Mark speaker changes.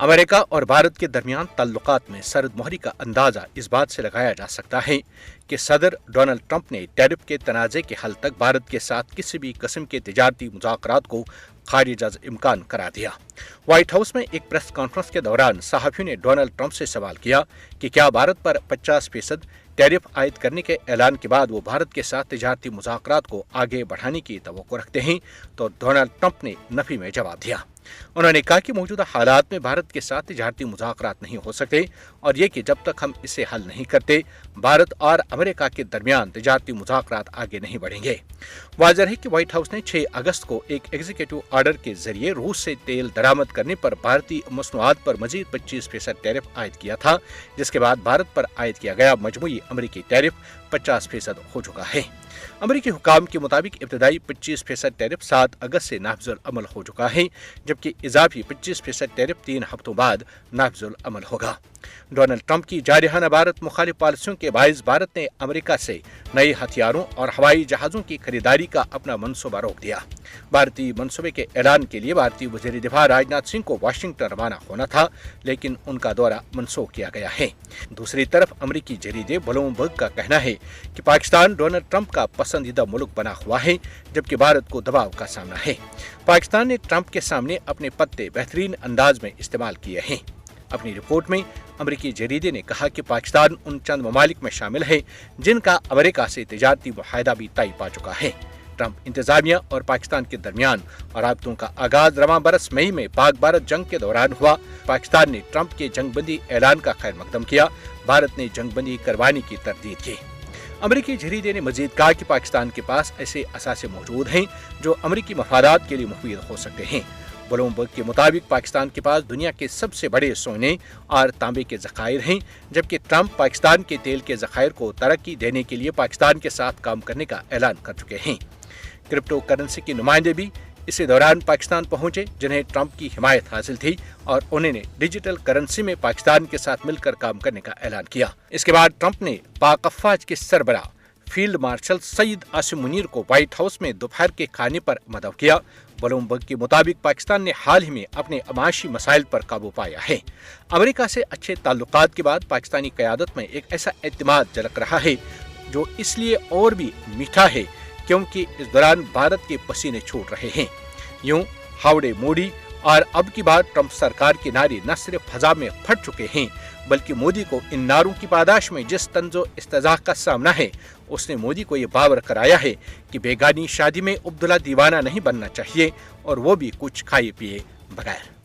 Speaker 1: America और भारत के दरमियान ताल्लुकात में सरद मोहरी का अंदाजा इस बात से लगाया जा सकता है कि सदर डोनाल्ड ट्रंप ने टैरिफ के तनाज़े के हल तक भारत के साथ किसी भी किस्म के तिजारती मुज़ाकरात को खारिज अज़ इम्कान करार दिया। व्हाइट हाउस में एक प्रेस कॉन्फ्रेंस के दौरान सहाफ़ियों ने डोनाल्ड ट्रंप से सवाल किया कि क्या भारत पर 50% टैरिफ आयद करने के ऐलान के बाद वो भारत के साथ तिजारती मुज़ाकरात को आगे बढ़ाने की तवक्को रखते हैं, तो डोनाल्ड ट्रंप ने नफी में जवाब दिया। उन्होंने कहा कि मौजूदा हालात में भारत के साथ तिजारती मुज़ाकरात नहीं हो सकते और ये कि जब तक हम इसे हल नहीं करते भारत और अमेरिका के दरमियान तिजारती मुज़ाकरात आगे नहीं बढ़ेंगे। वाज़ेह है कि व्हाइट हाउस ने 6 अगस्त को एक एग्जीक्यूटिव ऑर्डर के जरिए रूस से तेल दरामद करने पर भारतीय मसनूआत पर मजीद 25% टैरिफ आयद किया था, जिसके बाद भारत पर आयद किया गया मजमूई अमरीकी टैरिफ 50% हो चुका है। अमरीकी हुकाम के मुताबिक इब्तदाई 25% टैरिफ 7 अगस्त से नाफिजुल अमल हो चुका है, जबकि इजाफी 25% टैरिफ 3 हफ्तों बाद नाफिजुल अमल होगा। डोनाल्ड ट्रंप की जारहाना भारत मुखालिफ पॉलिसियों के बायस भारत ने अमेरिका से नए हथियारों और हवाई जहाज़ों की खरीदारी का अपना मनसूबा रोक दिया। भारतीय मनसूबे के ऐलान के लिए भारतीय वज़ीर दिफा राजनाथ सिंह को वाशिंगटन रवाना होना था, लेकिन उनका दौरा मनसूख किया गया है। दूसरी तरफ अमरीकी जरीदे ब्लूमबर्ग का कहना है कि पाकिस्तान डोनाल्ड ट्रंप का पसंदीदा मुल्क बना हुआ है, जबकि भारत को दबाव का सामना है। पाकिस्तान ने ट्रंप के सामने अपने पत्ते बेहतरीन अंदाज में इस्तेमाल किए हैं। अपनी रिपोर्ट में अमरीकी जरीदे ने कहा कि पाकिस्तान उन चंद ममालिक में शामिल है जिनका अमेरिका से तिजारती मुआहदा भी तय पा चुका है। ट्रंप इंतजामिया और पाकिस्तान के दरमियान राबतों का आगाज रवां बरस मई में पाक भारत जंग के दौरान हुआ। पाकिस्तान ने ट्रंप के जंगबंदी ऐलान का खैर मकदम किया, भारत ने जंगबंदी करवाने की तरदीद की। अमरीकी जरीदे ने मजीद कहा कि पाकिस्तान के पास ऐसे असासे मौजूद हैं जो अमरीकी मफादात के लिए मुफीद हो सकते हैं। ब्लूमबर्ग के मुताबिक पाकिस्तान के पास दुनिया के सबसे बड़े सोने और तांबे के ज़खायर हैं, जबकि ट्रंप पाकिस्तान के तेल के ज़खायर को तरक्की देने के लिए पाकिस्तान के साथ काम करने का ऐलान कर चुके हैं। क्रिप्टो करेंसी के नुमाइंदे भी इसी दौरान पाकिस्तान पहुंचे, जिन्हें ट्रंप की हिमायत हासिल थी और उन्होंने डिजिटल करेंसी में पाकिस्तान के साथ मिलकर काम करने का ऐलान किया। इसके बाद ट्रंप ने पाक अफवाज के सरबराह फील्ड मार्शल सईद आसिम मुनीर को व्हाइट हाउस में दोपहर के खाने पर मदऊ किया। ब्लूमबर्ग के मुताबिक पाकिस्तान ने हाल ही में अपने अमाशी मसाइल पर काबू पाया है। अमेरिका से अच्छे ताल्लुकात के बाद पाकिस्तानी क़यादत में एक ऐसा एतमाद झलक रहा है जो इसलिए और भी मीठा है क्योंकि इस दौरान भारत के पसीने छूट रहे हैं। यूं हावड़े मोदी और अब की बार ट्रंप सरकार के नारे न सिर्फ फजा में फट चुके हैं, बल्कि मोदी को इन नारों की पादाश में जिस तंजो इस्तेज़ा का सामना है, उसने मोदी को ये बावर कराया है कि बेगानी शादी में अब्दुल्ला दीवाना नहीं बनना चाहिए, और वो भी कुछ खाए पिए बगैर।